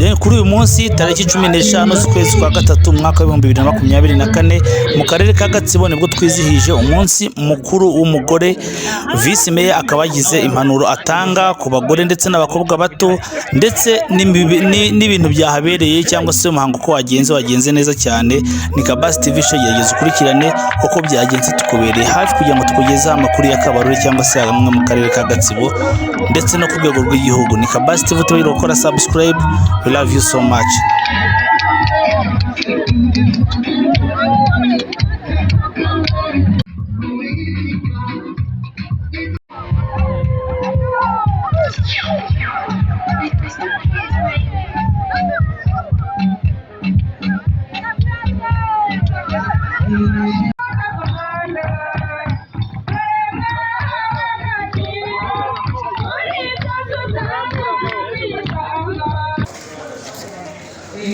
Kuri uyu munsi tariki 15 z'ukwezi kwa gatatu umwaka wa 2024 mu karere ka Gatsibo nibwo twizihije umunsi mukuru w'umugore. Vice Mayor akaba yagize impanuro atanga ku bagore ndetse n'abakobwa bato, ndetse n'ibintu byahabereye cyangwa se umuhango ko wagenze neza cyane. Ni Kabasi TV show, yageze ukurikirane uko byagenze tukubereye hafi kugira ngo tukugezeho amakuru y'akabarore cyangwa se amwe mu karere ka Gatsibo ndetse no ku rwego rw'igihugu. Ni Kabasi TV, tubiro gukora subscribe. We love you so much.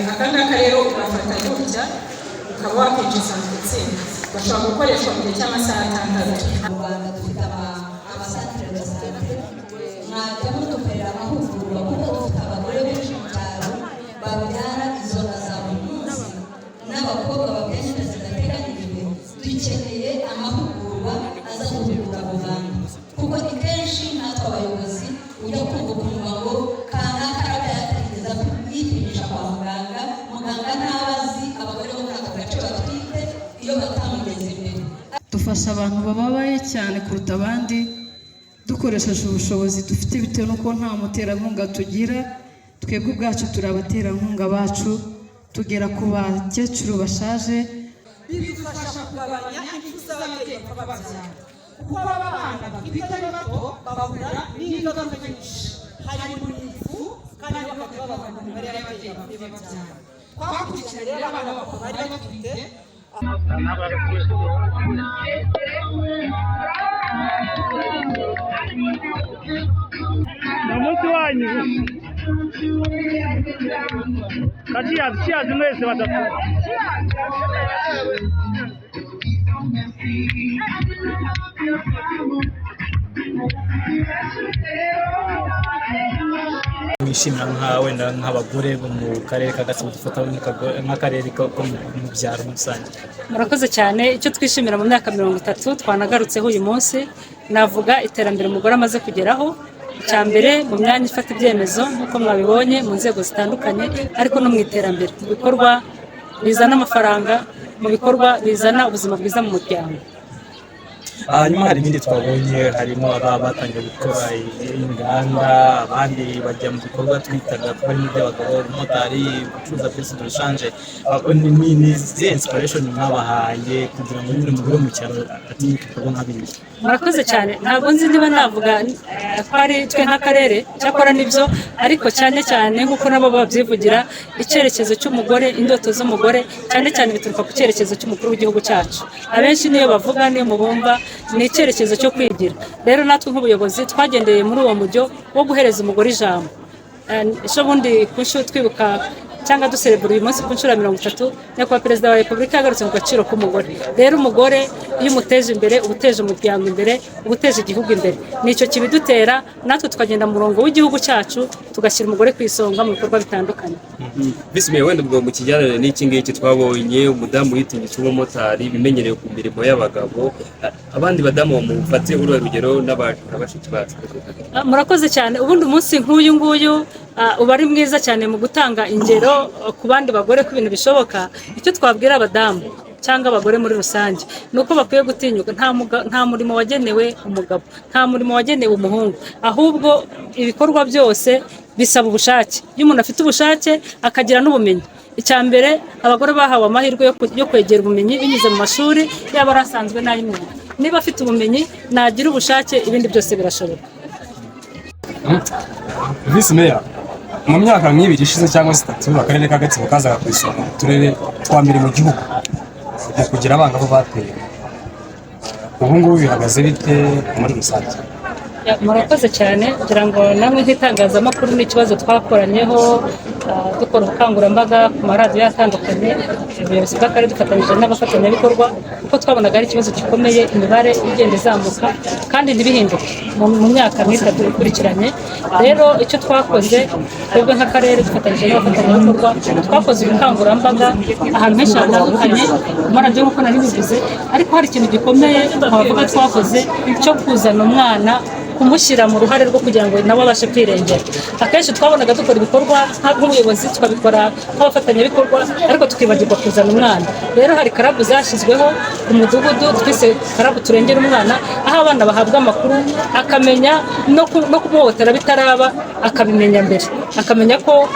Akangaka rero ugafata gutya ukaba wakwinjiza mu itsinda, bashobora gukoreshwa mu gihe cy'amasaha 6. Mu Rwanda dufite amasantire de sante, mwajya mudukorera amahugurwa kuko dufite abagore benshi mu cyaro babyara izo nda za buri munsi n'abakobwa babyara inda zidateganyijwe. Dukeneye amahugurwa aza guhugura abo bantu, kuko ni kenshi natwe abayobozi ujya kumva ukumva ngo kanaka arabyatiriza yipimisha kwa muganga, muganga ntabazi abagore bo muri ako gace batwite iyo batamugeze imbere. Dufasha abantu bababaye cyane kuruta abandi dukoresheje ubushobozi dufite bitewe n'uko nta muterankunga tugira. Twebwe ubwacu turi abaterankunga bacu, tugera ku bakecuru bashaje. Bidufasha kugabanya impfu z'ababyeyi bababyara, kuko abana bafite ari bato bahura n'ingaruka nyinshi, harimo n'impfu kandi bakaba babona umubare w'ababyeyi bababyara. Twakurikirana rero abana bari batwite umunsi wanyu kiyazi mwese batatu. Wishimira wenda nk'abagore bo mu karere ka Gatsibo dufata nk'akarere ko mu byaro rusange? Murakoze cyane. Icyo twishimira mu myaka 30 twanagarutseho uyu munsi, navuga iterambere umugore amaze kugeraho. Icya mbere mu myanya ifata ibyemezo nk'uko mwabibonye mu nzego zitandukanye, ariko no mu iterambere, mu bikorwa bizana amafaranga, mu bikorwa bizana ubuzima bwiza mu muryango. Hanyuma hari ibindi twabonye, harimo batangiye gukora inganda, abandi bajya mu bikorwa twitaga ko ari iby'abagabo, umumotari, gucuruza pesi de shanje. Ni inspiration mwabahaye kugira ngo buri mugore mu cyaro atinyuke kubona nk'abiri? Murakoze cyane. Ntabwo nzi niba navuga ko ari twe nk'akarere cyakora nibyo, ariko cyane cyane nk'uko nabo babyivugira, icyerekezo cy'umugore, indoto z'umugore cyane cyane bituruka ku cyerekezo cy'umukuru w'igihugu cyacu. Abenshi niyo bavuga, niyo mubumva, ni icyerekezo cyo kwigira. Rero natwe nk'ubuyobozi twagendeye muri uwo mujyo wo guhereza umugore ijambo. Ejo bundi twibuka cyangwa duserebura uyu munsi ku nshuro 30, nyakubahwa Perezida wa Repubulika yagarutse mu gaciro k'umugore. Rero umugore iyo umuteje imbere, ubuteje umuryango imbere, ubuteje igihugu imbere. Nicyo kibidutera, natwe tukagenda mu murongo w'igihugu cyacu, tugashyira umugore ku isonga mu bikorwa bitandukanye. Vice Mayor, wenda ubwo mu kijyana n'iki ngiki twabonye umudamu yitinyitse umumotari, bimenyerewe ku mirimo y'abagabo, abandi badamu bamufate urugero n'abashiki bacu. Murakoze cyane. Ubundi umunsi nk'uyu nguyu uba ari mwiza cyane mu gutanga ingero ku bandi bagore ko ibintu bishoboka. Icyo twabwira abadamu cyangwa abagore muri rusange ni uko bakwiye gutinyuka. Nta murimo wagenewe umugabo, nta murimo wagenewe umuhungu, ahubwo ibikorwa byose bisaba ubushake. Iyo umuntu afite ubushake akagira n'ubumenyi, icya mbere abagore bahawe amahirwe yo kwegera ubumenyi binyuze mu mashuri yaba arasanzwe n'ay'imyuga. Niba afite ubumenyi, nagira ubushake, ibindi byose birashoboka. Vice Mayor, mu myaka nk'ibiri ishize cyangwa 3 akarere ka Gatsibo kazaga ku isonga mu turere twa mbere mu gihugu mu kugira abangavu bateye. Ubu ngubu bihagaze bite muri rusange? Murakoze cyane. Kugira ngo namwe nk'itangazamakuru n'ikibazo twakoranyeho dukora ubukangurambaga ku maradiyo atandukanye, ubuyobozi bw'akarere dufatanyije n'abafatanyabikorwa kuko twabonaga ari ikibazo gikomeye, imibare igenda izamuka kandi ntibihinduke mu myaka n'itatu ikurikiranye. Rero icyo twakoze twebwe nk'akarere dufatanyije n'abafatanyabikorwa, twakoze ubukangurambaga ahantu henshi hatandukanye ku maradiyo nk'uko nari bivuze, ariko hari ikintu gikomeye twavuga twakoze cyo kuzana umwana, kumushyira mu ruhare rwo kugira ngo nabo abashe kwirengera. Akenshi twabonaga dukora ibikorwa nk'ubuyobozi, tukabikora nk'abafatanyabikorwa, ariko tukibagirwa kuzana umwana. Rero hari karabu zashyizweho ku mudugudu, twise karabu turengera umwana, aho abana bahabwa amakuru, akamenya no kumuhohotera bitaraba, akabimenya mbere, akamenya ko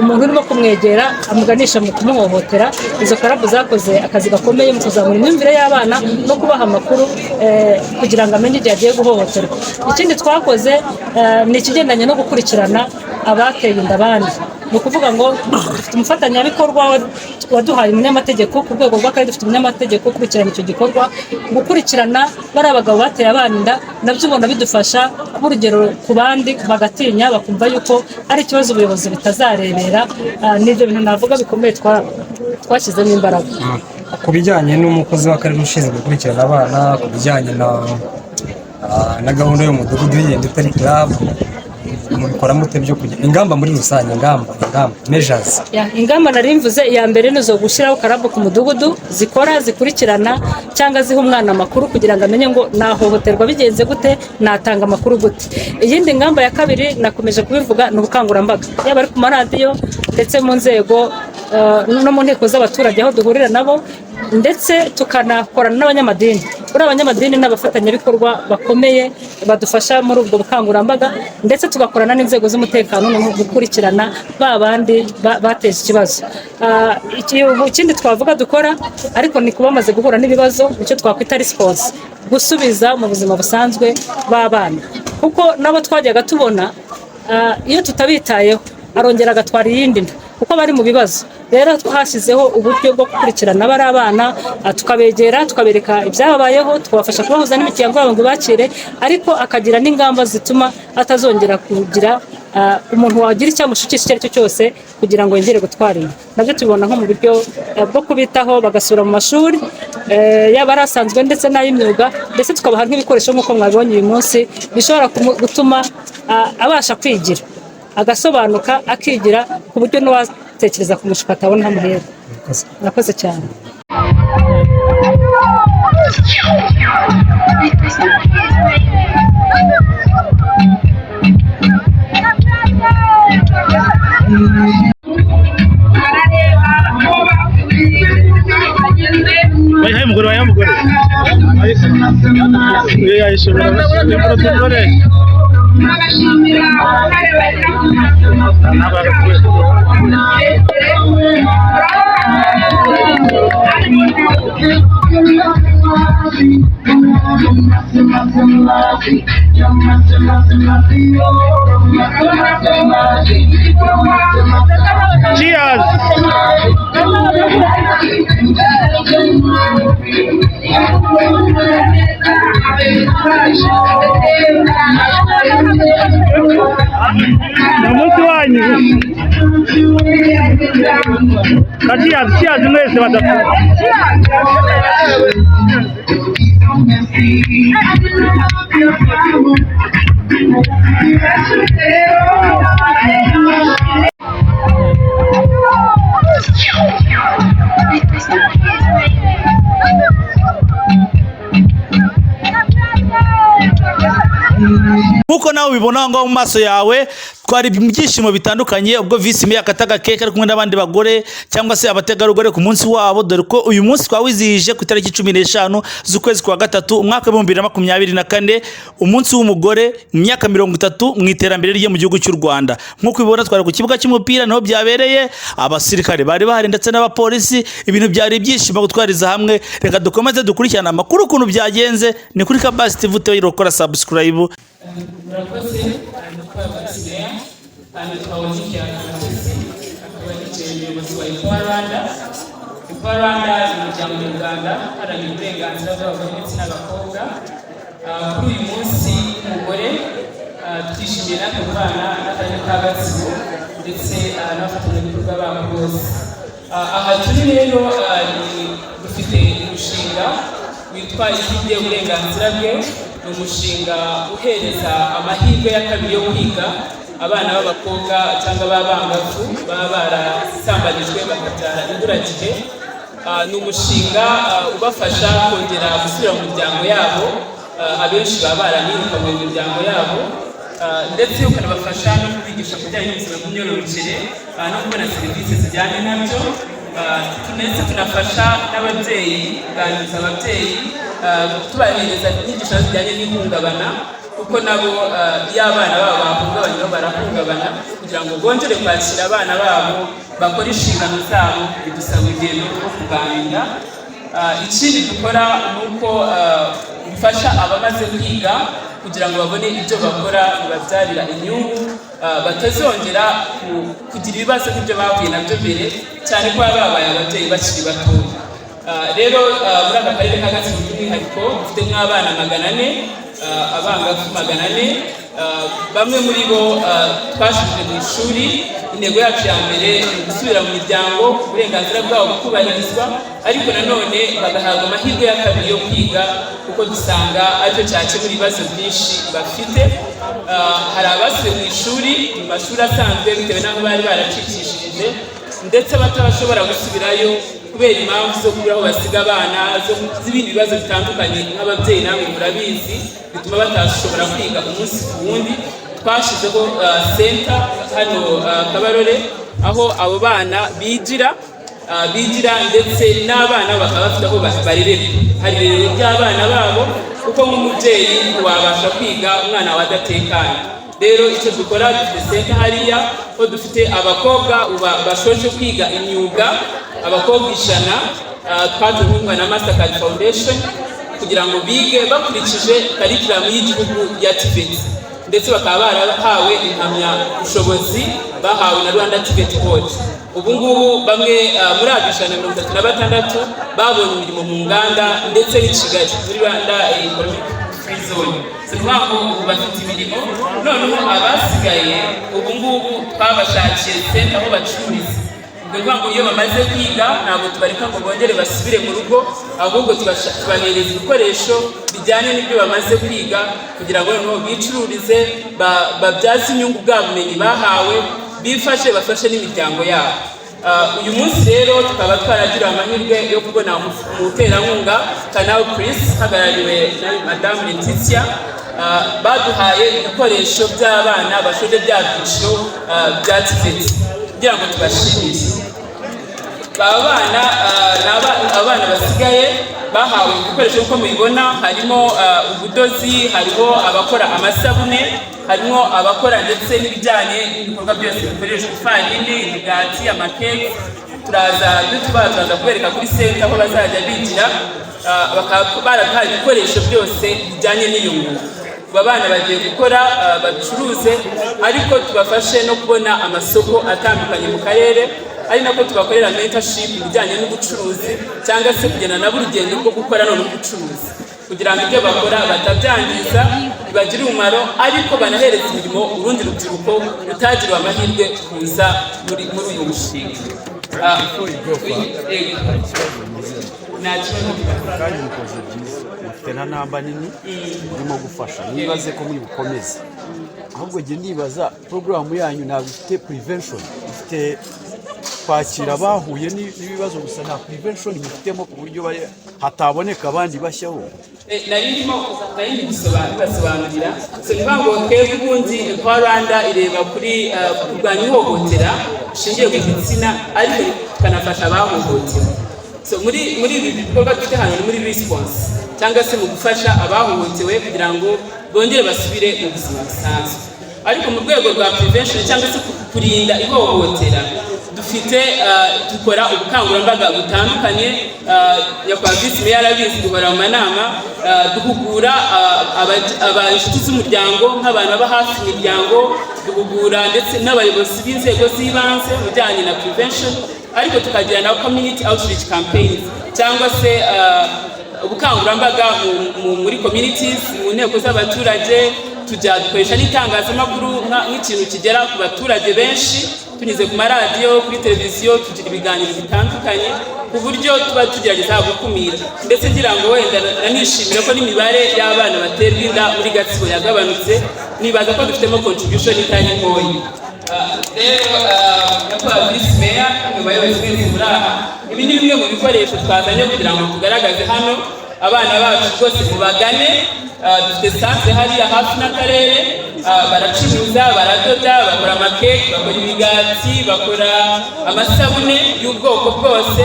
umuntu urimo kumwegera amuganisha mu kumuhohotera. Izo karabu zakoze akazi gakomeye mu kuzamura imyumvire y'abana no kubaha amakuru kugira ngo amenye igihe agiye guhohoterwa. Ikindi twakoze ni ikigendanye no gukurikirana abateye inda abandi. Ni ukuvuga ngo dufite umufatanyabikorwa waduhaye umunyamategeko ku rwego rw'akarere, dufite umunyamategeko ukurikirana icyo gikorwa, gukurikirana bari abagabo bateye abana inda. Nabyo ubona bidufasha kuba urugero ku bandi, bagatinya bakumva yuko ari ikibazo ubuyobozi bitazarebera. N'ibyo bintu navuga bikomeye twashyizemo imbaraga. Ku bijyanye n'umukozi w'akarere ushinzwe gukurikirana abana, ku bijyanye na gahunda y'umudugudu y'Iyenda Utari Club, mubikora mute byo kugira ingamba muri rusange, ingamba measures? Ingamba nari mvuze, iya mbere ni zo gushyiraho karabu ku mudugudu zikora, zikurikirana cyangwa ziha umwana amakuru kugira ngo amenye ngo nahohoterwa bigenze gute, natanga amakuru gute. Iyindi ngamba ya kabiri nakomeje kubivuga ni ubukangurambaga, yaba ari ku maradiyo ndetse mu nzego no mu nteko z'abaturage aho duhurira nabo, ndetse tukanakorana n'abanyamadini. Kuri abanyamadini n'abafatanyabikorwa bakomeye badufasha muri ubwo bukangurambaga, ndetse tugakorana n'inzego z'umutekano mu gukurikirana ba bandi bateje ikibazo. Ikindi twavuga dukora ariko ni kuba bamaze guhura n'ibibazo, icyo twakwita response, gusubiza mu buzima busanzwe b'abana, kuko nabo twajyaga tubona iyo tutabitayeho arongera agatwara iyindi nda kuko bari mu bibazo. Rero twashyizeho uburyo bwo gukurikirana bari abana, tukabegera, tukabereka ibyababayeho, tukabafasha kubahuza n'imiryango yabo ngo bakire, ariko akagira n'ingamba zituma atazongera kugira umuntu wagira icyamushukisha icyo ari cyo cyose kugira ngo yongere gutwara inda. Nabyo tubibona nko mu buryo bwo kubitaho, bagasura mu mashuri yaba ari asanzwe ndetse n'ay'imyuga, ndetse tukabaha nk'ibikoresho nk'uko mwabibonye uyu munsi bishobora gutuma abasha kwigira, agasobanuka, akigira ku buryo n'uwatekereza kumushuka atabona amuhera. Murakoze cyane. Cheers! Umunsi wanyu. Cheers mwese badapfa. Nkuko nawe ubibona ngo mu maso yawe, twari ibyishimo bitandukanye ubwo Visi Meya akataga keke ari kumwe n'abandi bagore cyangwa se abategarugori ku munsi wabo, dore ko uyu munsi twawizihije ku itariki 15 z'ukwezi kwa gatatu umwaka wa 2024, umunsi w'umugore mu myaka 30 mu iterambere rye mu gihugu cy'u Rwanda. Nkuko ubibona twari ku kibuga cy'umupira niho byabereye, abasirikare bari bahari ndetse n'abapolisi, ibintu byari ibyishimo gutwariza hamwe. Reka dukomeze dukurikirana amakuru ukuntu byagenze. Ni kuri Kabasi TV, ukora subscribe. Murakoze kwa Visi Meya kandi twabonye amatisi akaba yicaye umuyobozi wa Ipa Rwanda. Ipa Rwanda ni umuryango nyarwanda uharanira uburenganzira bw'abagore ndetse n'abakobwa. Kuri uyu munsi w'umugore twishimiye natwe kubana n'akarere ka Gatsibo ndetse n'abafatanyabikorwa babo bose. Aha turi rero dufite umushinga witwa Izindi uburenganzira bwe. Ni umushinga uhereza amahirwe ya kabiri yo kwiga abana b'abakobwa cyangwa b'abangavu baba barasambanijwe bakabyara imburagihe. Ni umushinga ubafasha kongera gusubira mu miryango yabo, abenshi baba baranirukanywe mu miryango yabo, ndetse ukanabafasha no kubigisha kujyanye n'ubuzima bw'imyororokere no kubona serivisi zijyanye nabyo. Ndetse tunafasha n'ababyeyi, kuganiriza ababyeyi, tubahereza inyigisho zijyanye n'ihungabana, kuko nabo iyo abana babo bahungabanye nabo barahungabana, kugira ngo bongere kwakira abana babo bakora inshingano zabo. Bidusaba urugendo rwo kuganira. Ikindi dukora ni uko bifasha abamaze kwiga kugira ngo babone ibyo bakora bibabyarira inyungu, batazongera kugira ibibazo nk'ibyo bahuye nabyo mbere, cyane ko baba babaye ababyeyi bakiri batoya. Rero muri aka karere ka Gatsibo by'umwihariko dufite nk'abana 400, abangavu 400. Bamwe muri bo twashyize mu ishuri. Intego yacu ya mbere ni gusubira mu miryango, uburenganzira bwabo bukubahirizwa, ariko nanone bagahabwa amahirwe ya kabiri yo kwiga, kuko dusanga aricyo cyakemura ibibazo byinshi bafite. Hari abasubiye mu ishuri, mu mashuri asanzwe bitewe n'aho bari baracikishije, ndetse batabashobora gusubirayo kubera impamvu zo kubura aho basiga abana, z'ibindi bibazo bitandukanye nk'ababyeyi namwe murabizi, bituma batashobora kwiga umunsi ku wundi. Twashyizeho center hano Kabarore, aho abo bana bigira ndetse n'abana bakaba bafite aho barerera. Hari irerero ry'abana babo, kuko nk'umubyeyi wabasha kwiga umwana wawe adatekanye. Rero icyo dukora, dufite center hariya, aho dufite abakobwa bashoje kwiga imyuga, abakobwa 100 twatumiwe na Mastercard Foundation, kugira ngo bige bakurikije curriculum y'igihugu ya TVET, ndetse bakaba barahawe impamyabushobozi bahawe na Rwanda TVET Board. Ubu ngubu bamwe muri abo 136 babonye imirimo mu nganda ndetse n'i Kigali muri Rwanda Economic Free Zone. Sinubwo ubu bafite imirimo, noneho abasigaye ubu ngubu twabashakiye center aho bacururiza. Ubwo ngo iyo bamaze kwiga ntabwo tubareka ngo bongere basubire mu rugo, ahubwo tubahereza ibikoresho bijyanye n'ibyo bamaze kwiga, kugira ngo noneho bicururize, babyaze inyungu bwa bumenyi bahawe, bifashe bafashe n'imiryango yabo. Uyu munsi rero tukaba twaragira amahirwe yo kubona umuterankunga Canal Plus hagarariwe na Madame Letitia, baduhaye ibikoresho by'abana bashoje bya byiciro bya TVET kugira ngo tubashimire. Abana basigaye bahawe ibikoresho uko mubibona, harimo ubudozi, hariho abakora amasabune, harimo abakora ndetse n'ibijyanye n'ibikorwa byose bikoreshwa ifarini, imigati, amakeke. Turaza kubereka kuri center aho bazajya bigira, bakaba baraduhaye ibikoresho byose bijyanye n'iyo myuga. Abana bagiye gukora bacuruze, ariko tubafashe no kubona amasoko atandukanye mu karere, ari nako tubakorera mentorship bijyanye n'ubucuruzi, cyangwa se kugena nabo urugendo rwo gukora no gucuruza, kugira ngo ibyo bakora batabyangiza, bibagire umumaro, ariko banahereza imirimo urundi rubyiruko rutagira amahirwe kuza muri uyu mushinga. Mufite na namba nini urimo gufasha, nibaze ko muri bukomeze. Ahubwo nge nibaza porogaramu yanyu ntabwo ifite prevention, ifite kwakira bahuye n'ibibazo gusa, nta prevention mufitemo ku buryo hataboneka abandi bashyaho. Narimo kandi gusobanurira, niba ngo twebwe ubundi kwa Rwanda ireba kuri kurwanya ihohotera ishingiye ku gitsina, ariko tukanafasha abahohotewe. Muri ibi bikorwa dufite hano ni muri response, cyangwa se mu gufasha abahohotewe kugira ngo bongere basubire mu buzima busanzwe. Ariko mu rwego rwa prevention cyangwa se kurinda ihohotera, dukora ubukangurambaga butandukanye. Nyakubahwa Visi Meya arabizi, duhora mu manama, duhugura inshuti z'umuryango nk'abantu baba hafi imiryango, duhugura ndetse n'abayobozi b'inzego z'ibanze mu bijyanye na prevention, ariko tukagira na community outreach campaigns, cyangwa se ubukangurambaga muri communities, mu nteko z'abaturage. Tujya dukoresha n'itangazamakuru nk'ikintu kigera ku baturage benshi, tunyuze ku maradiyo, kuri televiziyo, tugira ibiganiro bitandukanye ku buryo tuba tugerageza gukumira, ndetse ngira ngo wenda nanishimira ko n'imibare y'abana baterwa inda muri Gatsibo yagabanutse, nibaza ko dufitemo contribution itari ntoya. Rero nyakubahwa visi meya n'umuyobozi wese muri aha, ibi ni bimwe mu bikoresho twazanye kugira ngo tugaragaze hano abana bacu rwose mubagane. Dufite sanse hariya hafi n'akarere, baracuruza, baradoda, bakora amakeke, bakora imigati, bakora amasabune y'ubwoko bwose.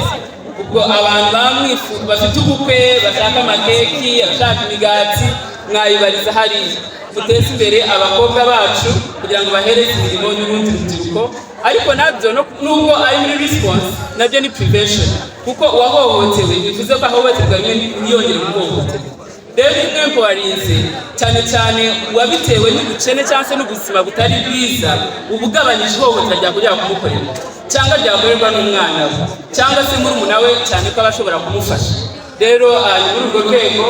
Ubwo abantu bamwifuza bafite ubukwe, bashaka amakeki, bashaka imigati, mwayibariza hariya. Duteze imbere abakobwa bacu kugira ngo bahereze imirimo n'urundi rubyiruko, ariko nabyo nubwo ari muri response nabyo ni prevention, kuko uwahohotewe bivuze ko ahohoterwa rimwe ntiyongere guhohoterwa. Rero imwe warinze cyane cyane uwabitewe n'ubukene cyangwa se n'ubuzima butari bwiza, ubugabanyije ihohotera ryakujya kumukorera cyangwa ryakorerwa n'umwana we cyangwa se murumuna we, cyane ko abashobora kumufasha. Rero ni muri urwo rwego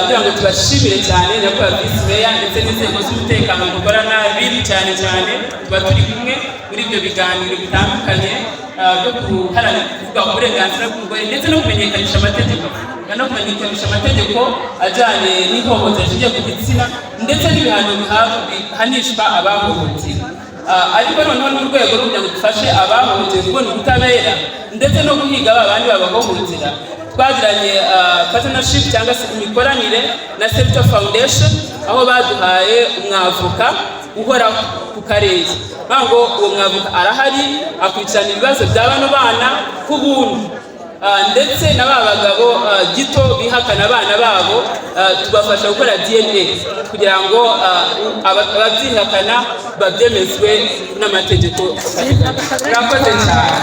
ngira ngo tubashimire cyane nyakubahwa visi meya ndetse n'inzego z'umutekano dukorana bibi cyane tuba turi kumwe muri ibyo biganiro bitandukanye byo guharanira kuvuga uburenganzira bw'umugore ndetse no kumenyekanisha amategeko ajyanye n'ihohoterwa rishingiye ku gitsina ndetse n'ibihano bihanishwa abahohotewe. Ariko noneho n'urwego rwo kugira ngo dufashe abahohotewe kubona ubutabera ndetse no guhiga abandi babahohotera, twagiranye partnership cyangwa se imikoranire na Sector Foundation, aho baduhaye umwavoka uhoraho ku karere. Ntabwo uwo mwavoka arahari akurikirana ibibazo bya bano bana ku buntu, ndetse na ba bagabo gito bihakana abana babo tubafasha gukora DNA kugira ngo ababyihakana babyemezwe n'amategeko. Murakoze cyane.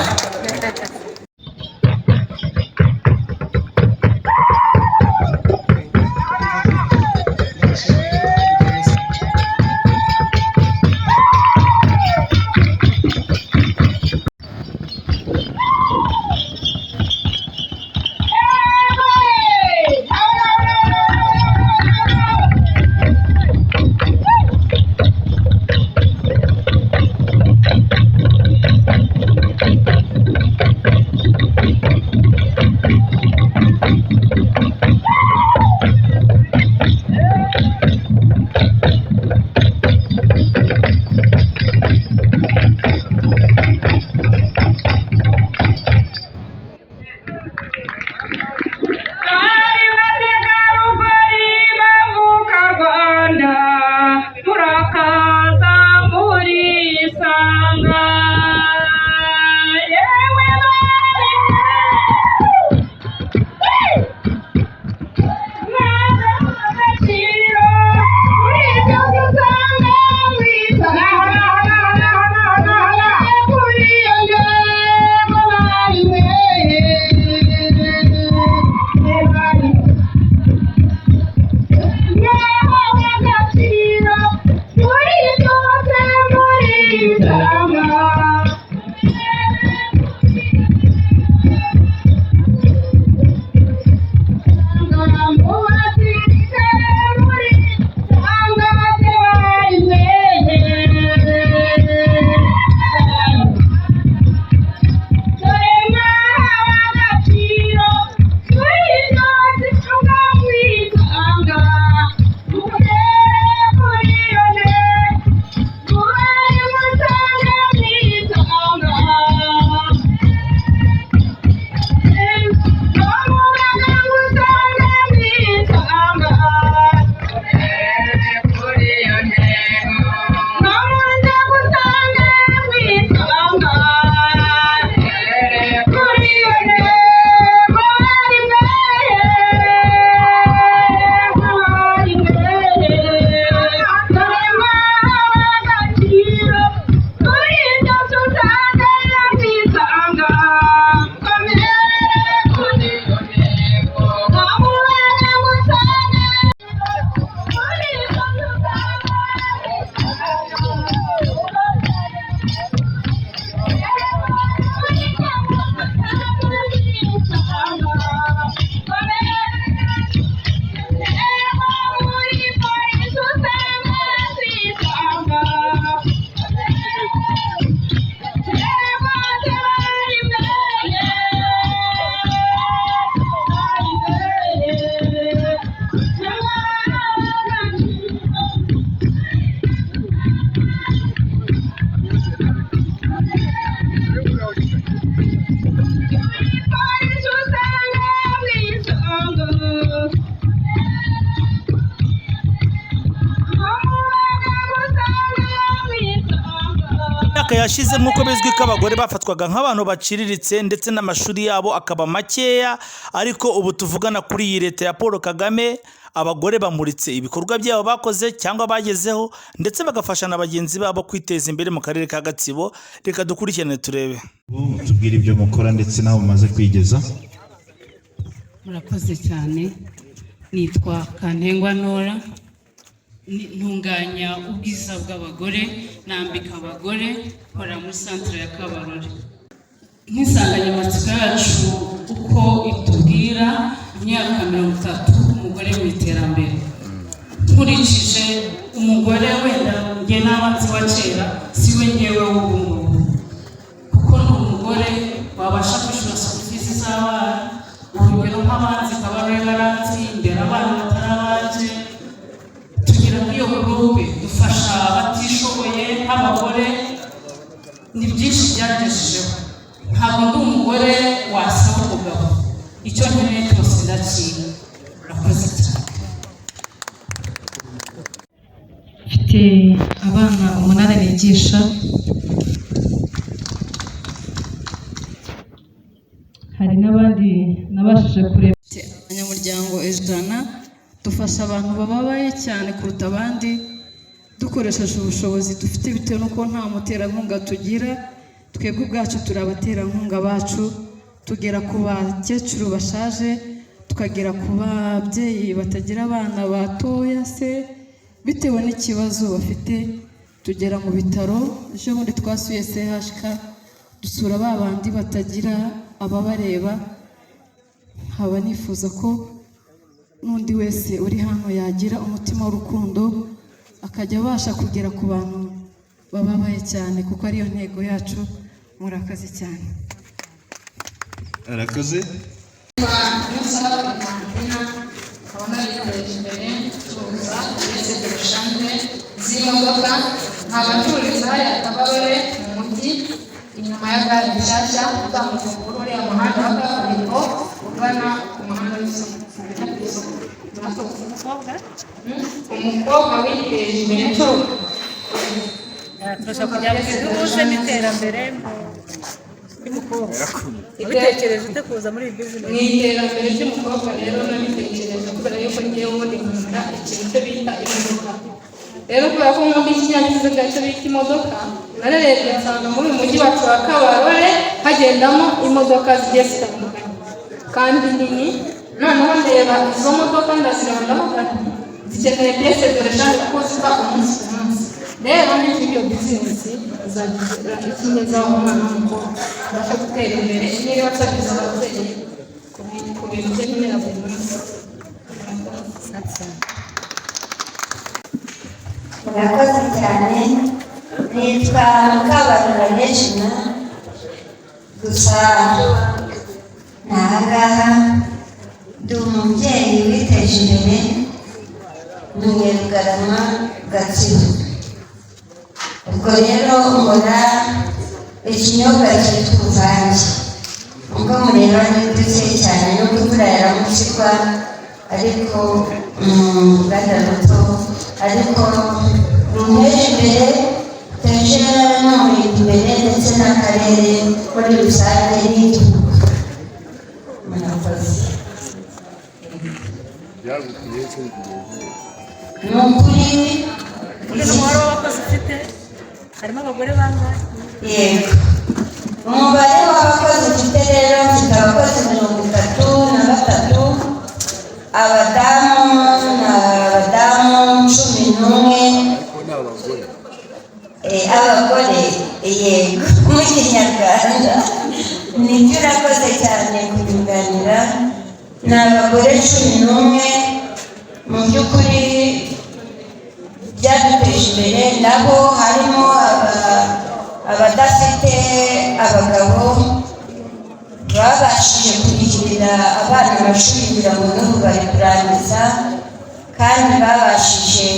yashize nk'uko bizwi ko abagore bafatwaga nk'abantu baciriritse ndetse n'amashuri yabo akaba makeya, ariko ubu tuvugana kuri iyi leta ya Paul Kagame abagore bamuritse ibikorwa byabo bakoze cyangwa bagezeho ndetse bagafasha na bagenzi babo kwiteza imbere mu karere ka Gatsibo. Reka dukurikirane turebe. Tubwire ibyo mukora ndetse naho mumaze kwigeza. Murakoze cyane. Nitwa Kantengwa Nora, ntunganya ubwiza bw'abagore, nambika abagore, nkora muri centre ya Kabarore. Nk'insanganyamatsiko yacu uko itubwira imyaka 30 umugore mu iterambere. Nkurikije umugore wenda nge n'abanzi wa kera siwe ngewe w'ubu, kuko ni umugore wabasha kwishyura serivisi z'abana. Urugero nk'abanzi Kabarore baranzi imbere abana batarabaje, tugira nk'iyo groupe dufasha abatishoboye nk'abagore, ni byinshi byagejejeho. Ntabwo ndi umugore wasaba umugabo, icyo nkeneye cyose ndakira. Murakoze cyane. Mfite abana 8 nigisha, hari n'abandi nabashije kureba. Abanyamuryango ejana dufasha abantu bababaye cyane kuruta abandi dukoresheje ubushobozi dufite bitewe n'uko nta muterankunga tugira. Twebwe ubwacu turi abaterankunga bacu, tugera ku bakecuru bashaje, tukagera ku babyeyi batagira abana batoya se bitewe n'ikibazo bafite. Tugera mu bitaro, ejo bundi twasuye CHK dusura ba bandi batagira ababareba. Haba nifuza ko n'undi wese uri hano yagira umutima w'urukundo akajya abasha kugera ku bantu bababaye cyane, kuko ariyo ntego yacu. Murakoze cyane. Arakoze. z'imodoka nk'abacururiza hariya Kabarore mu mujyi inyuma ya gare nshyashya uzamuka kuri uriya muhanda wa kaburimbo ugana ku muhanda w'isoko. Umukobwa witeje imbere turashaka kugira ngo duhuze n'iterambere ry'umukobwa. Ubitekereje ute kuza muri iyi business? Mu iterambere ry'umukobwa rero nabitekereje kubera yuko ngiye ubundi nkunda ikintu bita imodoka. Rero kubera ko nkunda ikinyabiziga cyo bita imodoka, narerebye nsanga muri uyu mujyi wacu wa Kabarore hagendamo imodoka zigiye zitandukanye kandi nini. Noneho ndeba izo modoka ndazireba ndavuga zikeneye pièce de rechange kuko ziba umunsi ku munsi. Rero n'iyo bizinesi izagira ikinyezaho umwana w'umukobwa abasha gutera imbere niba asabiza ababyeyi ku bintu bye nkenera buri munsi. Murakoze cyane. Nitwa Kabarore Regina, gusa nahangaha ndi umubyeyi witeje imbere, ntuye Rugarama Gatsibo. Ubwo rero mbona ikinyobwa cyitwa uruvange, ubwo mureba ni duke cyane nubwo imvura yaramukirwa, ariko uruganda ruto, ariko runteje imbere, teje n'umurimo imbere ndetse n'akarere muri rusange n'igihugu. Murakoze. Ni ukuri umubare w'abakozi ufite harimo abagore bangahe? Yego, umubare w'abakozi ufite rero mfite abakozi 33, abadamu n'abadamu 11, abagore yego mu Kinyarwanda. Nibyo urakoze cyane kunyunganira. Ni abagore 11. Mu by'ukuri byaduteje imbere, nabo harimo abadafite abagabo babashije kurihirira abana amashuri kugira ngo n'ubu bari kurangiza, kandi babashije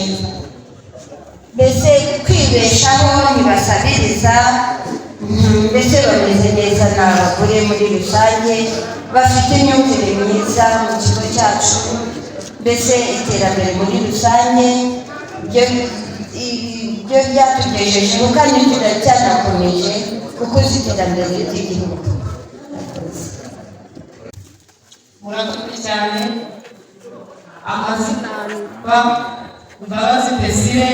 mbese kwibeshaho ntibasabiriza, mbese bameze neza. Ni abagore muri rusange bafite imyumvire myiza mu kigo cyacu, mbese iterambere muri rusange ibyo byatugejejeho kandi turacyanakomeje kuko iterambere ry'igihugu. Murakoze cyane. Amazina Mbabazi Desire,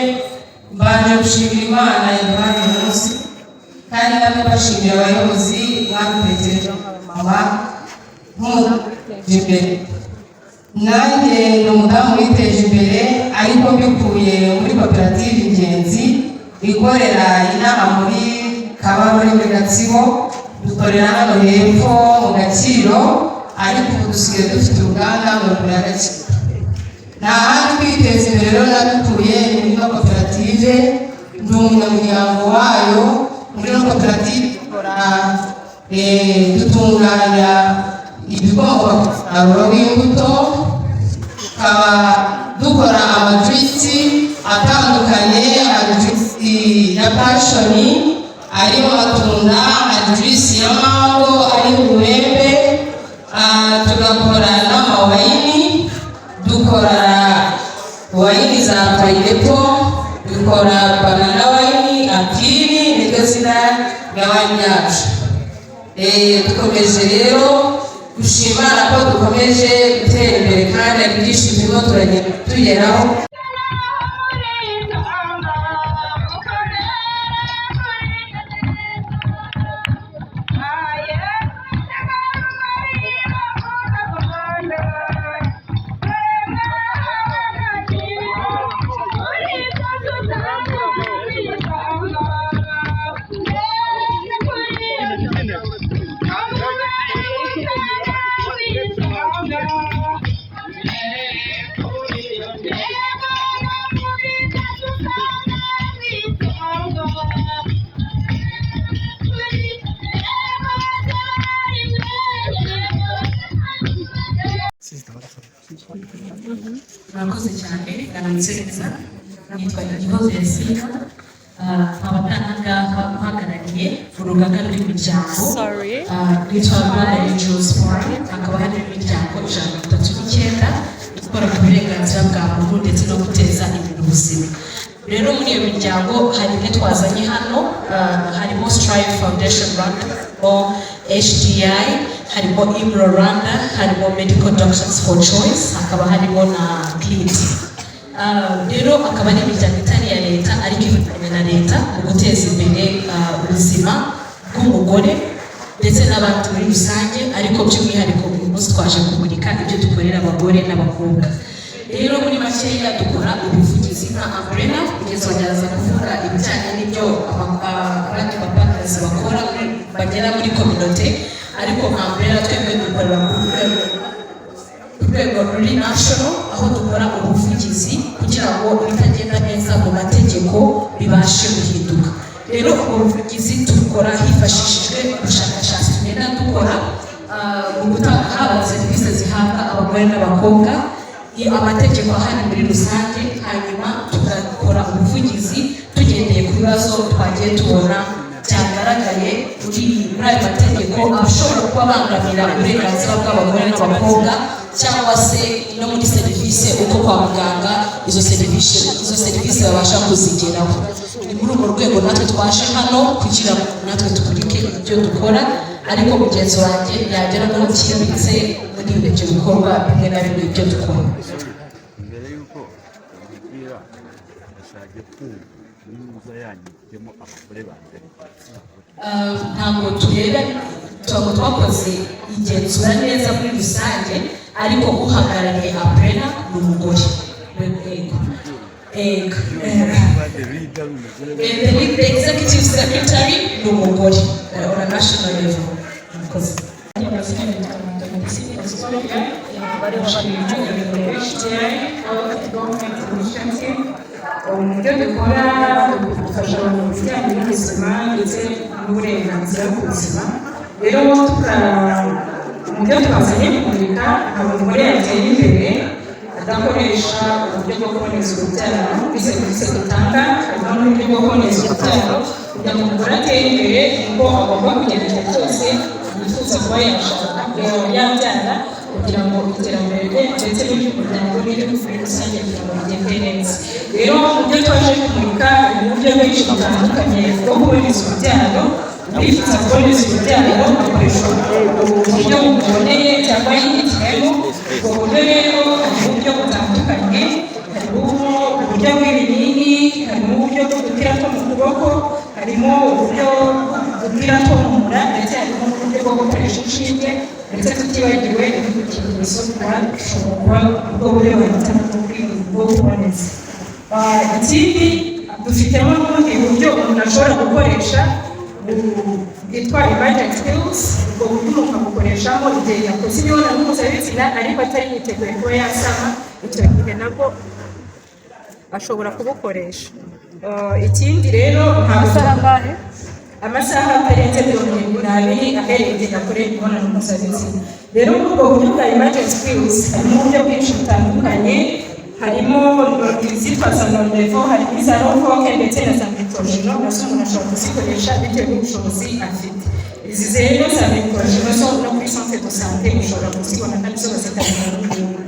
mbanje gushimira Imana yaduhaye umunsi kandi namwe bashimira abayobozi mwadutekereje mama imbere. Nanjye ni umudamu witeje imbere ariko mbikuye muri koperative Ingenzi ikorera inaha muri Kabarore muri Gatsibo, dukorera hano hepfo mu Gaciro, ariko ubu dusigaye dufite uruganda mu Gaciro. Nta handi kwiteza imbere rero nabikuye muri ino koperative, ndi umunyamuryango wayo. Muri ino koperative dutunganya ibikomoka ku musaruro w'imbuto, tukaba dukora amajuisi atandukanye, amajuisi ya pashoni arimo amatunda, amajuisi ya mango ariho umwembe, tugakora n'amawayini, dukora wayini za payinepo, dukora banana wayini, akiri niryo zina rya wayini yacu. Dukomeje rero gushima ko dukomeje gutera imbere kandi byinshi turimo turagenda tugeraho. Murakoze cyane, ndamutse neza, nitwa Igihozo Yasina, abatangaha uhagarariye urugaga rw'imiryango rwitwa Rwanda Angels Forum, hakaba hari imiryango 139 ikora ku burenganzira bwa muntu ndetse no guteza imbere ubuzima. Rero muri iyo miryango hari imwe twazanye hano, harimo Strive Foundation Rwanda, HDI, harimo Imro Rwanda, harimo Medical Doctors for Choice, hakaba harimo na CLIT. Rero akaba ari imiryango itari ya leta ariko ifatanya na leta mu guteza imbere ubuzima bw'umugore ndetse n'abantu muri rusange, ariko by'umwihariko uyu munsi twaje kumurika ibyo dukorera abagore n'abakobwa. Rero muri makeya dukora ubuvugizi nka umbrella, kugeza bageraza kuvuga ibijyanye n'ibyo abandi bapakazi bakora bagera muri community, ariko nka umbrella twebwe dukorera ku rwego ruri national, aho dukora ubuvugizi kugira ngo ibitagenda neza mu mategeko bibashe guhinduka. Rero ubwo buvugizi dukora hifashishijwe ubushakashatsi tugenda dukora mu gutanga haba serivisi zihabwa abagore n'abakobwa, amategeko ahari muri rusange, hanyuma tugakora ubuvugizi tugendeye ku bibazo twagiye tubona byagaragaye muri ayo mategeko ashobora kuba abangamira uburenganzira bw'abagore n'abakobwa, cyangwa se no muri serivisi uko kwa muganga izo serivisi babasha kuzigeraho. Ni muri urwo rwego natwe twaje hano kugira ngo natwe tukurike ibyo dukora, ariko mugenzi wanjye yagera no kibitse muri ibyo bikorwa bimwe na bimwe ibyo dukora. Mbere yuko umupira ashaka kumva n'umuza yanyuzemo abagore bande, ntabwo tureba tuba twakoze igenzura neza muri rusange, ariko uhagarariye umbrella ni umugore. The executive secretary ni umugore on a national level. Ibyo dukora dufasha abantu mu bijyanye n'ubuzima ndetse n'uburenganzira ku buzima. Rero mu byo twazanye kumurika, ntabwo umugore yatera imbere adakoresha uburyo bwo kuboneza urubyaro muri serivisi dutanga, harimo n'uburyo bwo kuboneza urubyaro kugira ngo umugore atere imbere, kuko agomba kugenda igihe cyose yifuza kuba yabyara kugira ngo iterambere ndetse n'iby'umuryango n'igihugu muri rusange kugira ngo bigende neza. Rero mu byo twaje kumurika hari uburyo bwinshi butandukanye bwo kuboneza urubyaro. Bifuza kuboneza urubyaro bakoresha uburyo buboneye cyangwa yihitiyemo. Ubwo buryo rero hari uburyo butandukanye, harimo uburyo bw'ibinini, harimo uburyo bw'udupira two mu kuboko, harimo uburyo bw'udupira two mu nda, ndetse harimo n'uburyo bwo gukoresha inshinge, ndetse tutibagiwe udukingirizo kuba ubwo buryo bahitamo bwo kuboneza. Ikindi dufitemo n'ubundi buryo umuntu ashobora gukoresha bwitwa emergency pills. Ubwo buryo umuntu abukoreshamo igihe yakoze imibonano mpuzabitsina ariko atari yiteguye kuba yasama, icyo gihe nabwo ashobora kubukoresha. Ikindi rero amasaha atarenze 72 ahereye igihe yakoreye imibonano mpuzabitsina. Rero muri ubwo buryo bwa emergency pills harimo uburyo bwinshi butandukanye, harimo izitwa za Norlevo, harimo iza Rofoke ndetse na za Mikorojino, nazo umuntu ashobora kuzikoresha bitewe n'ubushobozi afite. Izi rero za Mikorojino zo no kuri centre de santé ushobora kuzibona kandi zo bazitabira n'ubuntu.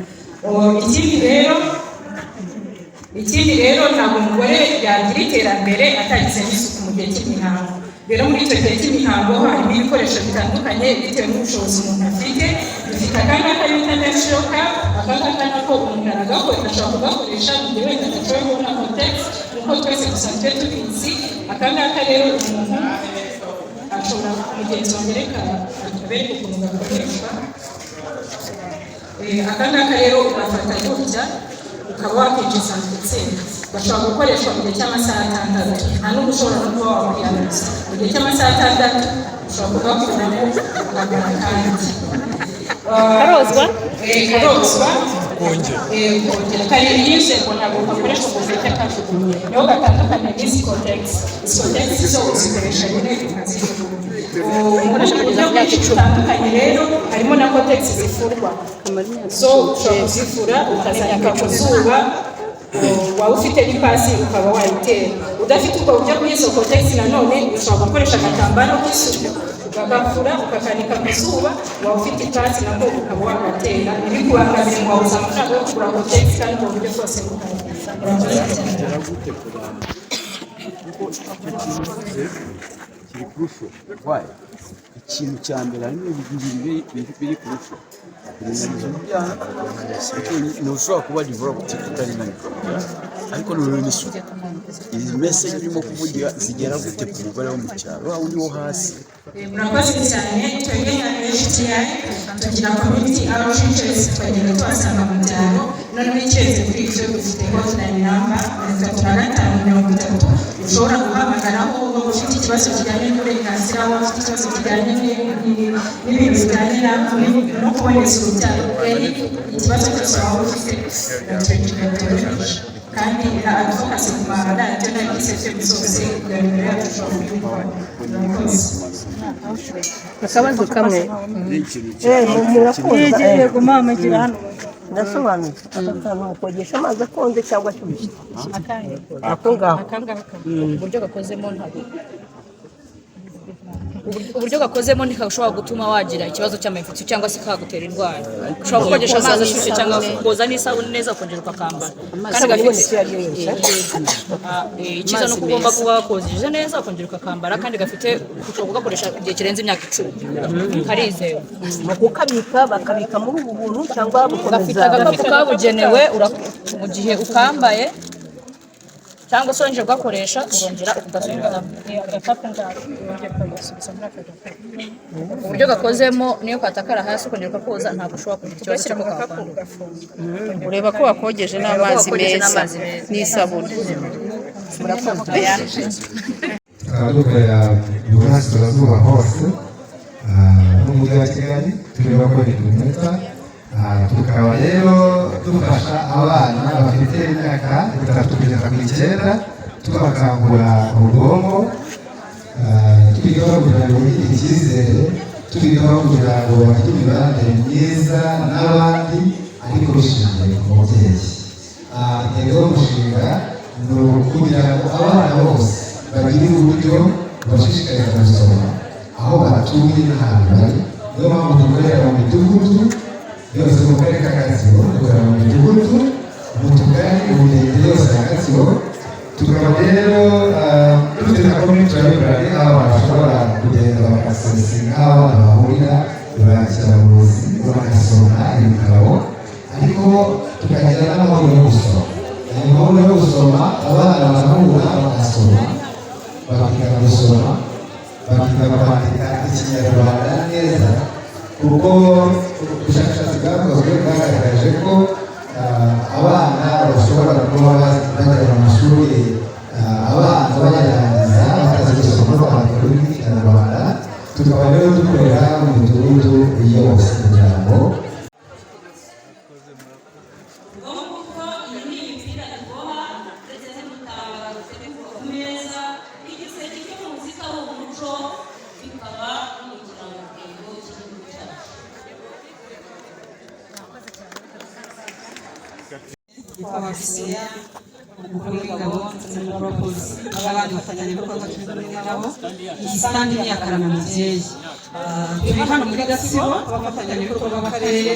Ikindi rero ntabwo umugore yagira iterambere atagize n'isuku mu gihe cy'imihango. Rero muri icyo gihe cy'imihango harimo ibikoresho bitandukanye bitewe n'ubushobozi umuntu afite. Dufite akangaka bita menstrual cup, akangaka nako umuntu ashobora kugakoresha mu gihe wenda adashoboye kubona context nk'uko twese dusanzwe tubizi. Akangaka rero umuntu ashobora mugenzi wanjye reka abereke ukuntu gakoreshwa. Akangaka rero ugafata gutya ukaba wakwinjiza ndetse bashobora gukoreshwa mu gihe cy'amasaha 6. Nta n'ubwo ushobora no kuba wakwiyanduza. Mu gihe cy'amasaha 6 ushobora kugakuramo ukagura kandi karozwa kongera kariri yise ngo ntabwo gakoreshwa mu gihe cy'akajugunye. Niho gatandukanye n'izi Cotex. Izi Cotex zo uzikoresha nyine ukoresha mu buryo bwinshi butandukanye. Rero harimo na Cotex zifurwa, zo ushobora kuzifura ukazanyaka ku zuba, waba ufite n'ipasi ukaba wayitera. Udafite ubwo buryo bw'izo Cotex nanone ushobora gukoresha agatambaro k'isuku ugafura ukakanika ku zuba, waba ufite ipasi nabwo ukaba wagatera. Iri kubangamira ngo wabuze amafaranga yo kugura Cotex kandi ubwo buryo bwose buhari. kiri kurusho. Ikintu cya mbere harimo ibintu biri kurusho. Ntushobora kuba developed utari na ariko noneho n'isuku. Izi message urimo kuvugira zigera gute ku mugore wo mu cyaro aho uri wo hasi? Murakoze cyane. Twebwe nka HTI tugira community outreach, twagenda tubasanga mu byaro. Noneho icyeze kuri ibyo dufite hotline number 3530. Ushobora guhamagaraho waba ufite ikibazo kijyanye n'uburenganzira, waba ufite ikibazo kijyanye n'ibintu bijyanye no kuboneza urubyaro, ikibazo cyose waba ufite kandi na advocacy ku maradiyo n'ibiseke zose guverinoma yacu ishobora kubikora. Akabazo kamwe yego mama gira hano ndasobanuye. Aka kantu ukogesha amazi akonje cyangwa ashyushye? Ako ngaho uburyo gakozemo ntabwo uburyo gakozemo ntikashobora gutuma wagira ikibazo cy'amafuti cyangwa se kagutera indwara. Ushobora gukoresha amazi ashyushye cyangwa koza n'isabune neza ukongera ukakambara. Kandi gafite icyiza no kugomba kuba wakojeje neza ukongera ukakambara, kandi gafite ushobora kugakoresha igihe kirenze imyaka 10. Karizewe mu kukabika, bakabika muri ubu buntu cyangwa gafite agakapu kabugenewe mu gihe ukambaye cyangwa se wongera ugakoresha urongera ukagasubiza agakapu ngako urongera ukagasubiza muri aka gakapu. Uburyo gakozemo niyo katakara hasi ukongera ukakoza ntabwo ushobora kugira ikibazo cyo kugafunga. ureba ko wakogeje n'amazi meza n'isabune. Murakoze. dukorera iburasirazuba hose n'umujyi wa Kigali tureba ko bitumeta. Tukaba rero dufasha abana bafite imyaka 3 kugeza ku 9 tubakangura ubwonko, twigaho kugira ngo bigire icyizere, twigaho kugira ngo bagire imibanire myiza n'abandi ariko bishingiye ku mubyeyi. Intego y'umushinga ni ukugira ngo abana bose bagire uburyo babashishikarira gusoma aho batuye n'ahantu bari. Niyo mpamvu dukorera mu midugudu yose mu karere ka Gatsibo dukorera mu midugudu mu tugari mu mirenge yose ya Gatsibo tukaba rero dufite na community library aho abantu bashobora kugenda bagasesinga aho abantu bahurira bakira ubuzi bagasoma ibitabo ariko tukagira n'amahoro yo gusoma amahoro yo gusoma abana barahura bagasoma bakiga gusoma bakiga kwandika ikinyarwanda neza kuko ubushakashatsi bwakozwe bwagaragaje ko abana bashobora kuba bajya mu mashuri abanza bayarangiza batazi gusoma no kwandika ururimi rw'ikinyarwanda tukaba rero dukorera mu midugudu yose kugira ngo abafisiya umukuru w'ingabo n'abapolisi n'abandi bafatanyabikorwa turi kumwe nabo iyi sitandi ni akarama mubyeyi turi hano muri Gatsibo abafatanyabikorwa b'akarere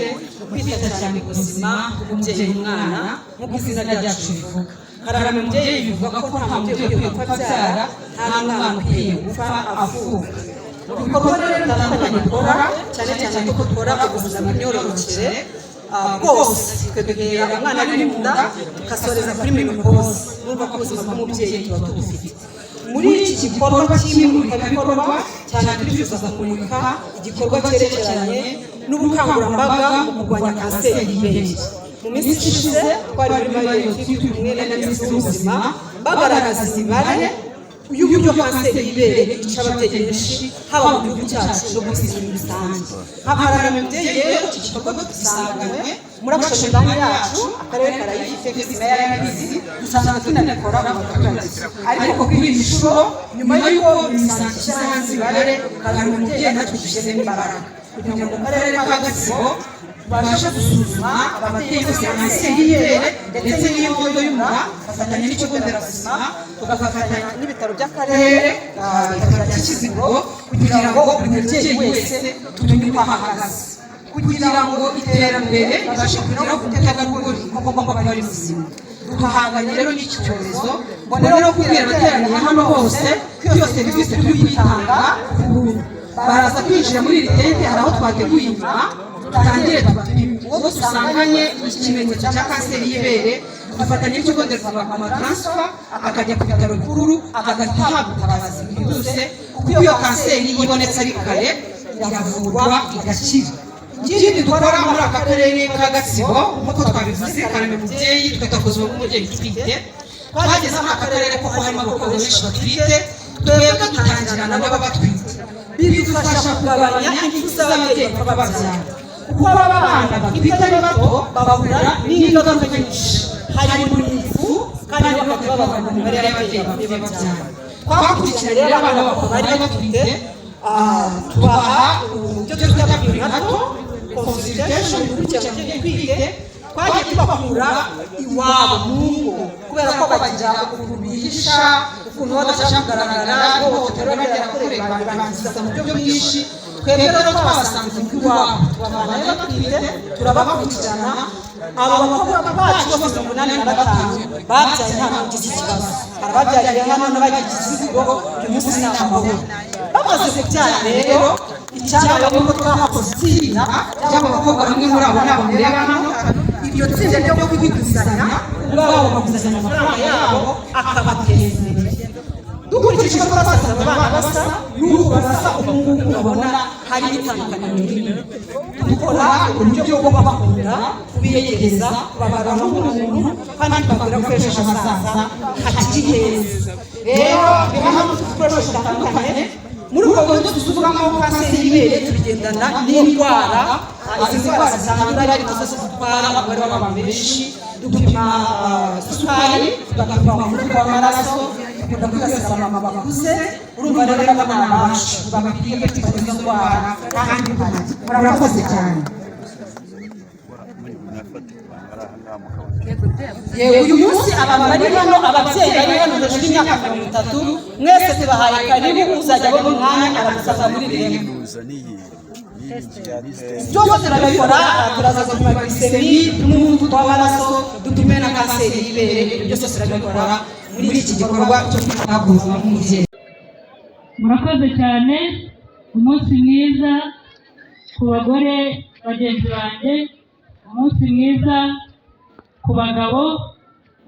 kwita cyane ku buzima bw'umubyeyi n'umwana nk'uko izina ryacu rivuga karama mubyeyi bivuga ko nta mubyeyi ukwiye gupfa abyara nta n'umwana ukwiye gupfa avuka mu bikorwa rero bitandukanye dukora cyane cyane ko dukora ubuzima bw'imyororokere bwose twegera umwana ari mu nda tugasoreza kuri menopause numva ko ubuzima bw'umubyeyi tuba tubufite muri iki gikorwa cy'imurikabikorwa cyane turifuza kumurika igikorwa cyerekeranye n'ubukangurambaga mu kurwanya kanseri y'ibere mu minsi ishize twari muri mayoti turi kumwe na minisitiri w'ubuzima bagaragaza imibare y'uburyo kanseri y'ibere ica ababyeyi benshi haba mu gihugu cyacu no ku isi muri rusange nk'akarara mubyeyi rero iki gikorwa dusanganywe muri action plan yacu akarere karayifite visima yarabizi dusanzwe tunabikora mu baturage ariko kuri iyi nshuro nyuma y'uko misanzu ishyira hanze imibare karara mubyeyi natwe dushyizemo imbaraga kugira ngo mu karere ka Gatsibo tubashe gusuzuma ababyeyi bose kanseri y'ibere ndetse n'iy'inkondo y'umura bafatanya n'ikigo nderabuzima tugafatanya n'ibitaro by'akarere ibitaro bya Kiziguro kugira ngo buri mubyeyi wese tumenye uko ahagaze kugira ngo iterambere ribashe kugeraho ku mutegarugori kuko bagomba kuba bari muzima duhanganye rero n'iki cyorezo mbona rero kubwira abateraniye hano bose ko iyo serivisi turi kuyitanga ku buntu baraza kwinjira muri iri tente hari aho twateguye inyuma tutangire tubapime uwo dusanganye ikimenyetso cya kanseri y'ibere dufatanya n'ikigo nderabuzima amatransfer akajya ku bitaro bikuru agahita ahabwa ubutabazi bwihuse kuko iyo kanseri ibonetse ari kare iravurwa igakira ikindi dukora muri aka karere ka Gatsibo nk'uko twabivuze karame mubyeyi twita ku buzima bw'umubyeyi utwite twageze muri aka karere kuko harimo abakobwa benshi batwite twebwe dutangirana n'ababatwite bidufasha kugabanya impfu z'ababyeyi baba babyara kuko aba bana batwite ari bato bahura n'ingaruka nyinshi harimo n'impfu kandi bakaba babana mu mibare y'ababyeyi babyara twakurikirana rero abana bari batwite tubaha uburyo twita prenatal consultation gukurikirana twite twagiye tubakura iwabo mu ngo kubera ko bagira ukuntu bihisha ukuntu badashaka kugaragara ihohoterwa bagera kuri bangiza mu buryo bwinshi twebwe rero twabasanze iwabo tubavanayo batwite turabakurikirana aba bakobwa bacu bose 85 babyaye nta n'ugize ikibazo arababyariye hano n'abagize ikigo uyu munsi ni amahoro bamaze kubyara rero icyabaye nuko twahakoze itsinda ry'abakobwa bamwe muri abo nabo mureba hano iryo tsinda ryo kwiguzanya ubwabo baguzanya amafaranga yabo akabateza imbere dukurikije uko basaza abana basa n'ubu basa ubungubu babona hari itandukaniro rinini dukora uburyo bwo kubakunda kubiyegereza kubabara nk'umuntu kandi bakora ko ejo hazaza hakiri heza rero bibaho ibikoresho bitandukanye muri ubwo buryo dusuzumamo kanseri y'ibere tubigendana n'indwara izi ndwara zitandura ariko zose zitwara umubare w'abantu benshi dupima isukari tugapima umuvuduko w'amaraso dukunda kwibasira abamama bakuze urumva rero abana bacu babakwiye kwitwa izo ndwara kandi murakoze cyane yewe uyu munsi abantu bari hano ababyeyi bari hano hejuru y'imyaka 30 mwese tubahaye karibu uzajya abona umwanya aramusaza muri remwe byose turabikora, turaza gupima glycemie, n'umuvuduko w'amaraso, dutume na kanseri y'ibere, byose turabikora muri iki gikorwa cyo kwita ku buzima bw'umubyeyi. Murakoze cyane, umunsi mwiza ku bagore bagenzi banjye, umunsi mwiza ku bagabo,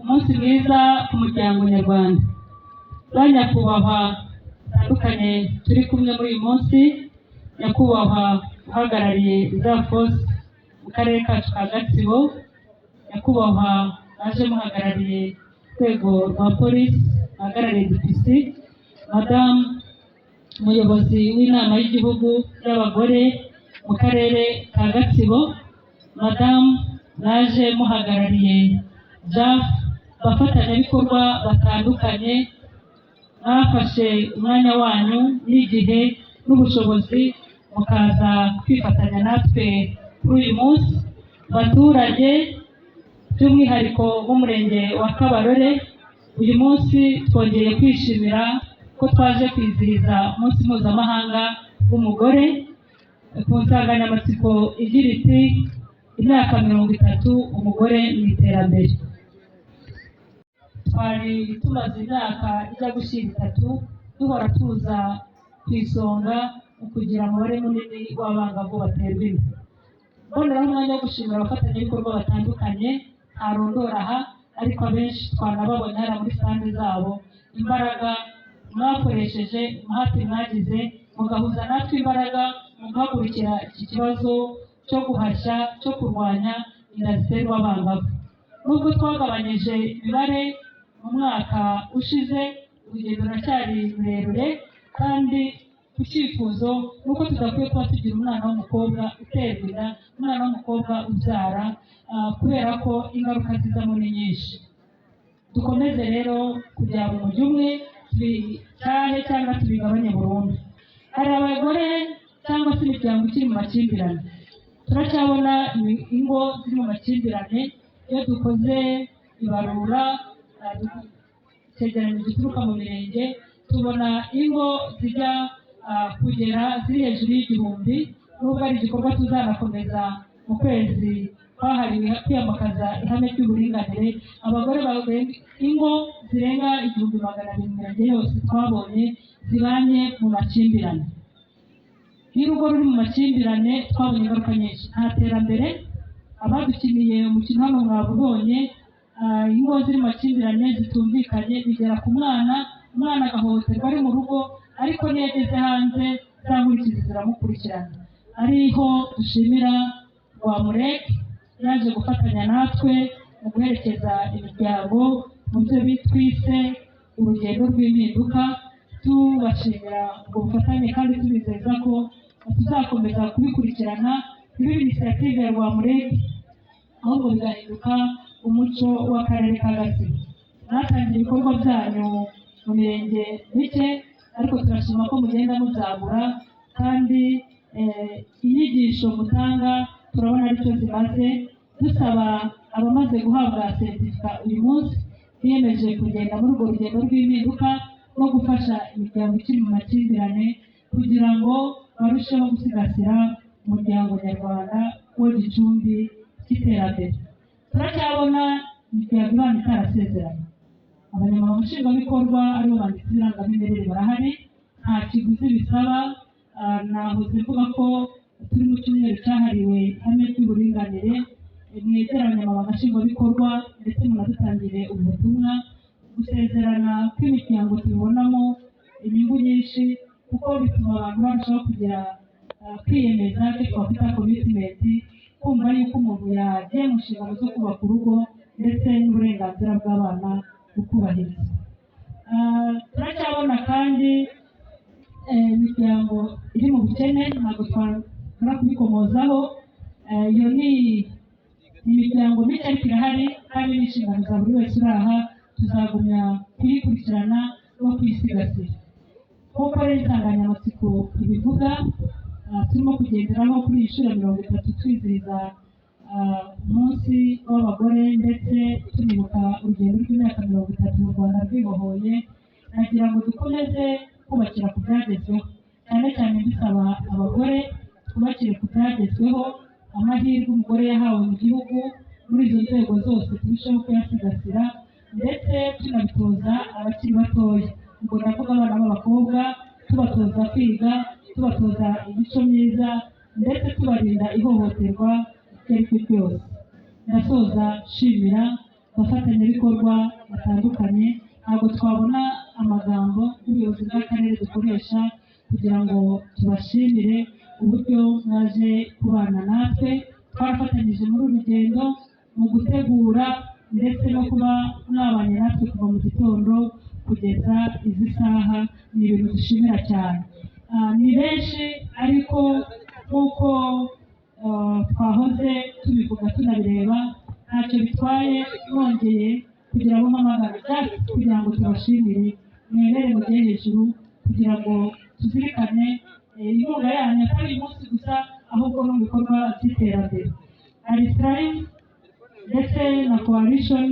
umunsi mwiza ku muryango nyarwanda. Ba nyakubahwa batandukanye turi kumwe muri uyu munsi, nyakubahwa uhagarariye za force mu karere kacu ka Gatsibo, nyakubahwa baje muhagarariye urwego rwa polisi, ahagarariye DPC, madamu umuyobozi w'inama y'igihugu y'abagore mu karere ka Gatsibo, madamu baje muhagarariye JAF, abafatanyabikorwa batandukanye mwafashe umwanya wanyu n'igihe n'ubushobozi mukaza kwifatanya natwe kuri uyu munsi. Abaturage by'umwihariko b'umurenge wa Kabarore, uyu munsi twongeye kwishimira ko twaje kwizihiza umunsi mpuzamahanga w'umugore ku nsanganyamatsiko igira iti imyaka 30 umugore mu iterambere. Twari tumaze imyaka ijya gushyira 3 duhora tuza ku isonga mu kugira umubare munini w'abangavu baterwa inda. Mboneraho umwanya wo gushimira abafatanyabikorwa batandukanye ntarondora aha, ariko abenshi twanababonye hariya muri stande zabo, imbaraga mwakoresheje, umuhati mwagize, mugahuza natwe imbaraga mu guhagurukira iki kibazo cyo guhashya, cyo kurwanya inda ziterwa abangavu. Nubwo twagabanyije imibare mu mwaka ushize, urugendo ruracyari rurerure, kandi ku cyifuzo nuko tudakwiye kuba tugira umwana w'umukobwa uterwa inda, umwana w'umukobwa ubyara, kubera ko ingaruka zizamo ni nyinshi. Dukomeze rero kugira ngo umujyi umwe tubicyahe cyangwa tubigabanye burundu. Hari abagore cyangwa se imiryango ikiri mu makimbirane, turacyabona ingo ziri mu makimbirane. Iyo dukoze ibarura, icyegeranyo gituruka mu mirenge, tubona ingo zijya kugera ziri hejuru y'igihumbi. Nubwo ari igikorwa tuzanakomeza mu kwezi kwahariwe kwiyamakaza ihame ry'uburinganire, abagore barenga ingo zirenga 200 mu mirenge yose twabonye zibanye mu makimbirane. Iyo urugo ruri mu makimbirane twabonye ingaruka nyinshi, nta terambere. Abadukiniye umukino hano mwabubonye, ingo ziri mu makimbirane zitumvikanye bigera ku mwana agahohoterwa ari mu rugo, ariko niyo ageze hanze za nkurikizi ziramukurikirana. Ariho dushimira Rwamurek yaje gufatanya natwe mu guherekeza imiryango mu byo bitwise urugendo rw'impinduka. Tubashimira ubwo bufatanye kandi tubizeza ko tuzakomeza kubikurikirana. Ibi inisiyative ya Rwamurek ahubwo bigahinduka umuco w'akarere ka Gatsibo. Mwatangiye ibikorwa byanyu mu mirenge mike, ariko turashima ko mugenda muzagura, kandi inyigisho mutanga turabona aricyo zimaze. Dusaba abamaze guhabwa seritifika uyu munsi biyemeje kugenda muri urwo rugendo rw'impinduka no gufasha imiryango ikiri mu makimbirane kugira ngo barusheho gusigasira umuryango nyarwanda wo gicumbi cy'iterambere. Turacyabona imiryango ibana itarasezeranye. Abanyamabanga nshingwabikorwa aribo banditsi b'irangamimerere barahari, nta kiguzi bisaba. Nahoze mvuga ko turi mu cyumweru cyahariwe ihame ry'uburinganire. Mwegere abanyamabanga nshingwabikorwa ndetse munadutangire ubutumwa. Gusezerana kw'imiryango tubibonamo inyungu nyinshi, kuko bituma abantu barushaho kugira kwiyemeza icyo twakwita commitment, kumva yuko umuntu yagiye mu nshingano zo kubaka urugo ndetse n'uburenganzira bw'abana bukubahirizwa. Turacyabona kandi imiryango iri mu bukene, ntabwo twabura kubikomozaho. Iyo ni imiryango mike ariko irahari, kandi n'inshingano za buri wese uri aha tuzagumya kuyikurikirana no kuyisigasira. Nk'uko rero insanganyamatsiko ibivuga, turimo kugenderaho kuri iyi nshuro 30 twizihiza umunsi w'abagore ndetse tunibuka urugendo rw'imyaka 30 u Rwanda rwibohoye. Nagira ngo dukomeze kubakira ku byagezweho, cyane cyane dusaba abagore twubakire ku byagezweho, amahirwe umugore yahawe mu gihugu muri izo nzego zose turusheho kuyasigasira, ndetse tunabitoza abakiri batoya, ubwo ndavuga abana b'abakobwa, tubatoza kwiga, tubatoza imico myiza, ndetse tubarinda ihohoterwa iryo ari ryo ryose. Ndasoza nshimira abafatanyabikorwa batandukanye, ntabwo twabona amagambo y'ubuyobozi bw'akarere dukoresha kugira ngo tubashimire uburyo mwaje kubana natwe. Twarafatanyije muri uru rugendo mu gutegura ndetse no kuba mwabanye natwe kuva mu gitondo kugeza izi saha, ni ibintu dushimira cyane. Ni benshi ariko nk'uko twahoze tubivuga tunabireba, ntacyo bitwaye mwongeye kugira ngo mpamagara kugira ngo tubashimire, mwebere mu gihe hejuru kugira ngo tuzirikane inkunga yanyu atari uyu munsi gusa, ahubwo no mu bikorwa by'iterambere. Hari Strive ndetse na Coalition,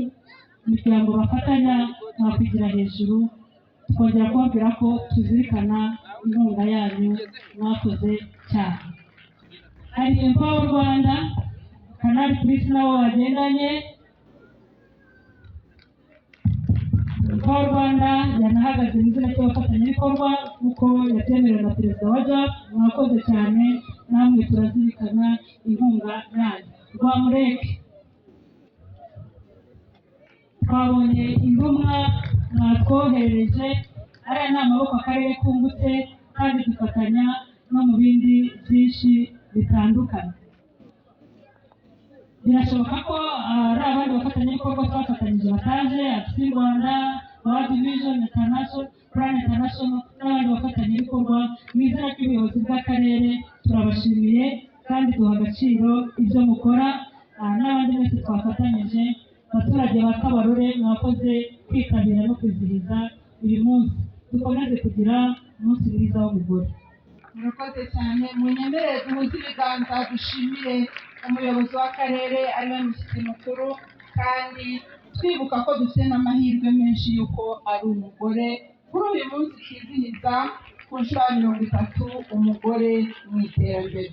imiryango bafatanya mwakwigira hejuru, twongera kubabwira ko tuzirikana inkunga yanyu mwakoze cyane. Hari Empower Rwanda, Kanali Chris nabo bagendanye. Empower Rwanda yanahagaze mu izina ry'abafatanyabikorwa kuko yatemerewe na perezida wa JAB, mwakoze cyane, namwe turazirikana inkunga yanyu. Rwamureke, twabonye intumwa mwatwohereje, ariya ni amaboko akarere kungutse, kandi dufatanya no mu bindi byinshi bitandukanye. Birashoboka ko ari abandi bafatanyabikorwa twafatanyije bataje, AFC Rwanda, World Vision International, Plan International n'abandi bafatanyabikorwa. Mu izina ry'ubuyobozi bw'akarere turabashimiye kandi duha agaciro ibyo mukora. N'abandi mwese twafatanyije, abaturage ba Kabarore mwakoze kwitabira no kwizihiza uyu munsi. Dukomeze kugira umunsi mwiza w'umugore. murakoze cyane. Munyemerere duhuze ibiganza dushimire umuyobozi w'akarere ariwe mushyitsi mukuru, kandi twibuka ko dufite n'amahirwe menshi y'uko ari umugore kuri uyu munsi twizihiza ku nshuro ya 30 umugore mu iterambere.